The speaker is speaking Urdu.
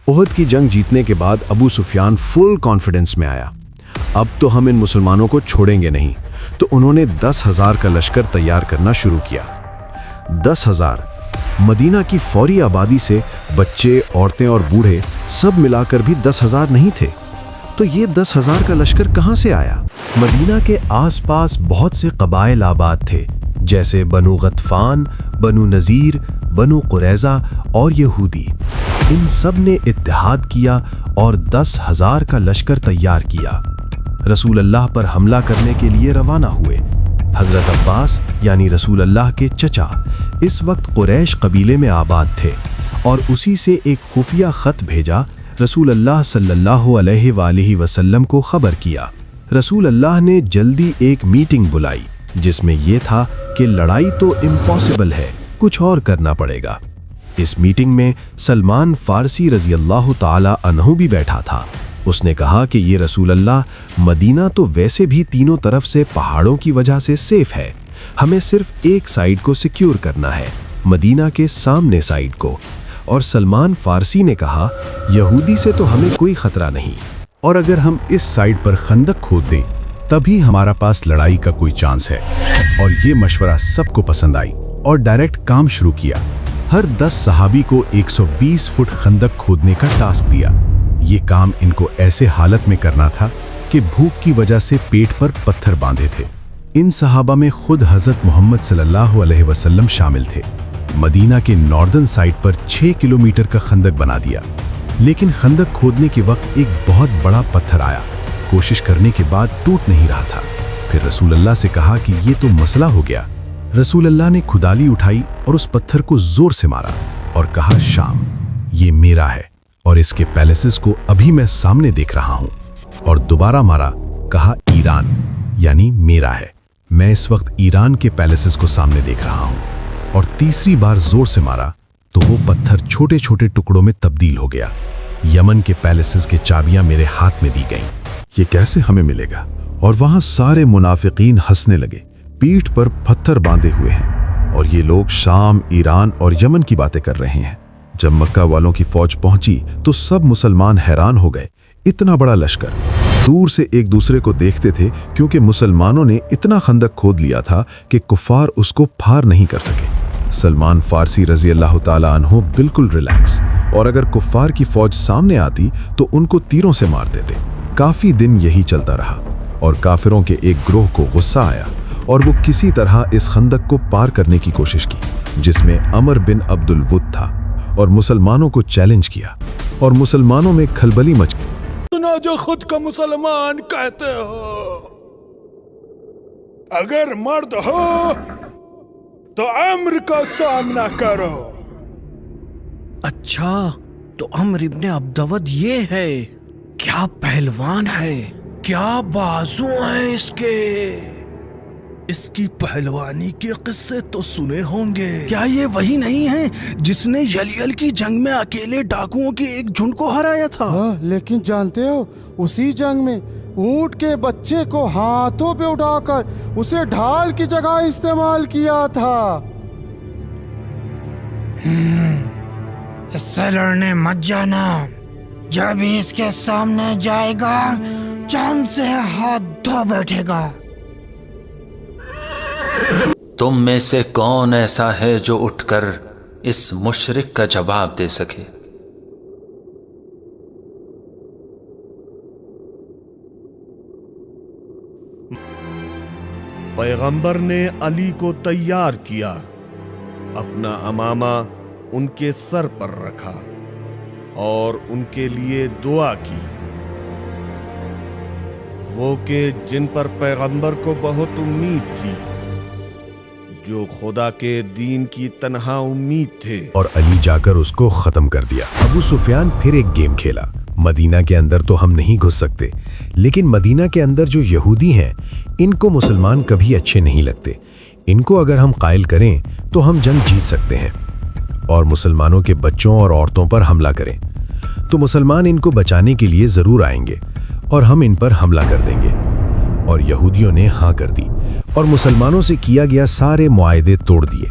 احد کی جنگ جیتنے کے بعد ابو سفیان فل کانفیڈنس میں آیا، اب تو ہم ان مسلمانوں کو چھوڑیں گے نہیں، تو انہوں نے 10,000 کا لشکر تیار کرنا شروع کیا۔ 10,000 مدینہ کی فوری آبادی سے بچے، عورتیں اور بوڑھے سب ملا کر بھی 10,000 نہیں تھے، تو یہ 10,000 کا لشکر کہاں سے آیا؟ مدینہ کے آس پاس بہت سے قبائل آباد تھے، جیسے بنو غطفان، بنو نذیر، بنو قریظہ اور یہودی۔ ان سب نے اتحاد کیا اور 10,000 کا لشکر تیار کیا، رسول اللہ پر حملہ کرنے کے لیے روانہ ہوئے۔ حضرت عباس یعنی رسول اللہ کے چچا اس وقت قریش قبیلے میں آباد تھے، اور اسی سے ایک خفیہ خط بھیجا، رسول اللہ صلی اللہ علیہ وآلہ وسلم کو خبر کیا۔ رسول اللہ نے جلدی ایک میٹنگ بلائی، جس میں یہ تھا کہ لڑائی تو امپاسبل ہے، کچھ اور کرنا پڑے گا۔ اس میٹنگ میں سلمان فارسی رضی اللہ تعالی عنہ بھی بیٹھا تھا۔ اس نے کہا کہ یہ رسول اللہ، مدینہ تو ویسے بھی تینوں طرف سے پہاڑوں کی وجہ سے سیف ہے، ہمیں صرف ایک سائیڈ کو سیکیور کرنا ہے، مدینہ کے سامنے سائیڈ کو۔ اور سلمان فارسی نے کہا، یہودی سے تو ہمیں کوئی خطرہ نہیں، اور اگر ہم اس سائیڈ پر خندق کھود دیں تبھی ہمارا پاس لڑائی کا کوئی چانس ہے۔ اور یہ مشورہ سب کو پسند آئی اور ڈائریکٹ کام شروع کیا۔ ہر 10 صحابی کو 120 فٹ خندق کھودنے کا ٹاسک دیا۔ یہ کام ان کو ایسے حالت میں کرنا تھا کہ بھوک کی وجہ سے پیٹ پر پتھر باندھے تھے۔ ان صحابہ میں خود حضرت محمد صلی اللہ علیہ وسلم شامل تھے۔ مدینہ کے ناردرن سائڈ پر 6 کلومیٹر کا خندق بنا دیا، لیکن خندق کھودنے کے وقت ایک بہت بڑا پتھر آیا، کوشش کرنے کے بعد ٹوٹ نہیں رہا تھا۔ پھر رسول اللہ سے کہا کہ یہ تو مسئلہ ہو گیا۔ رسول اللہ نے کھدالی اٹھائی اور اس پتھر کو زور سے مارا اور کہا، شام یہ میرا ہے اور اس کے پیلیسز کو ابھی میں سامنے دیکھ رہا ہوں۔ اور دوبارہ مارا، کہا ایران یعنی میرا ہے، میں اس وقت ایران کے پیلیسز کو سامنے دیکھ رہا ہوں۔ اور تیسری بار زور سے مارا تو وہ پتھر چھوٹے چھوٹے ٹکڑوں میں تبدیل ہو گیا۔ یمن کے پیلیسز کے چابیاں میرے ہاتھ میں دی گئیں، یہ کیسے ہمیں ملے گا؟ اور وہاں سارے منافقین ہنسنے لگے، پیٹھ پر پتھر باندھے ہوئے ہیں، اور یہ لوگ شام، ایران اور یمن کی باتیں کر رہے ہیں۔ جب مکہ والوں کی فوج پہنچی تو سب مسلمان حیران ہو گئے، اتنا بڑا لشکر۔ دور سے ایک دوسرے کو دیکھتے تھے، کیونکہ مسلمانوں نے اتنا خندق کھود لیا تھا کہ کفار اس کو پھار نہیں کر سکے۔ سلمان فارسی رضی اللہ تعالی عنہ بالکل ریلیکس، اور اگر کفار کی فوج سامنے آتی تو ان کو تیروں سے مار دیتے۔ کافی دن یہی چلتا رہا، اور کافروں کے ایک گروہ کو غصہ آیا، اور وہ کسی طرح اس خندق کو پار کرنے کی کوشش کی، جس میں عمر بن عبد الود تھا، اور مسلمانوں کو چیلنج کیا، اور مسلمانوں میں کھلبلی مچ گئی۔ تم جو خود کو مسلمان کہتے ہو، اگر مرد ہو تو عمر کا سامنا کرو۔ اچھا، تو عمر ابن عبدود یہ ہے؟ کیا پہلوان ہے، کیا بازو ہیں اس کے؟ اس کی پہلوانی کے قصے تو سنے ہوں گے۔ کیا یہ وہی نہیں ہے جس نے یلیل کی جنگ میں اکیلے ڈاکوؤں کے ایک جھنڈ کو ہرایا تھا؟ لیکن جانتے ہو، اسی جنگ میں اونٹ کے بچے کو ہاتھوں پہ اٹھا کر اسے ڈھال کی جگہ استعمال کیا تھا۔ اس سے لڑنے مت جانا، جب ہی اس کے سامنے جائے گا جان سے ہاتھ دھو بیٹھے گا۔ تم میں سے کون ایسا ہے جو اٹھ کر اس مشرک کا جواب دے سکے؟ پیغمبر نے علی کو تیار کیا، اپنا امامہ ان کے سر پر رکھا اور ان کے لیے دعا کی، وہ کہ جن پر پیغمبر کو بہت امید تھی، جو خدا کے دین کی تنہا امید تھے، اور علی جا کر اس کو ختم کر دیا۔ ابو سفیان پھر ایک گیم کھیلا۔ مدینہ کے اندر تو ہم نہیں گھس سکتے، لیکن مدینہ کے اندر جو یہودی ہیں، ان کو مسلمان کبھی اچھے نہیں لگتے۔ ان کو اگر ہم قائل کریں تو ہم جنگ جیت سکتے ہیں، اور مسلمانوں کے بچوں اور عورتوں پر حملہ کریں تو مسلمان ان کو بچانے کے لیے ضرور آئیں گے، اور ہم ان پر حملہ کر دیں گے۔ اور یہودیوں نے ہاں کر دی، اور مسلمانوں سے کیا گیا سارے معاہدے توڑ دیے۔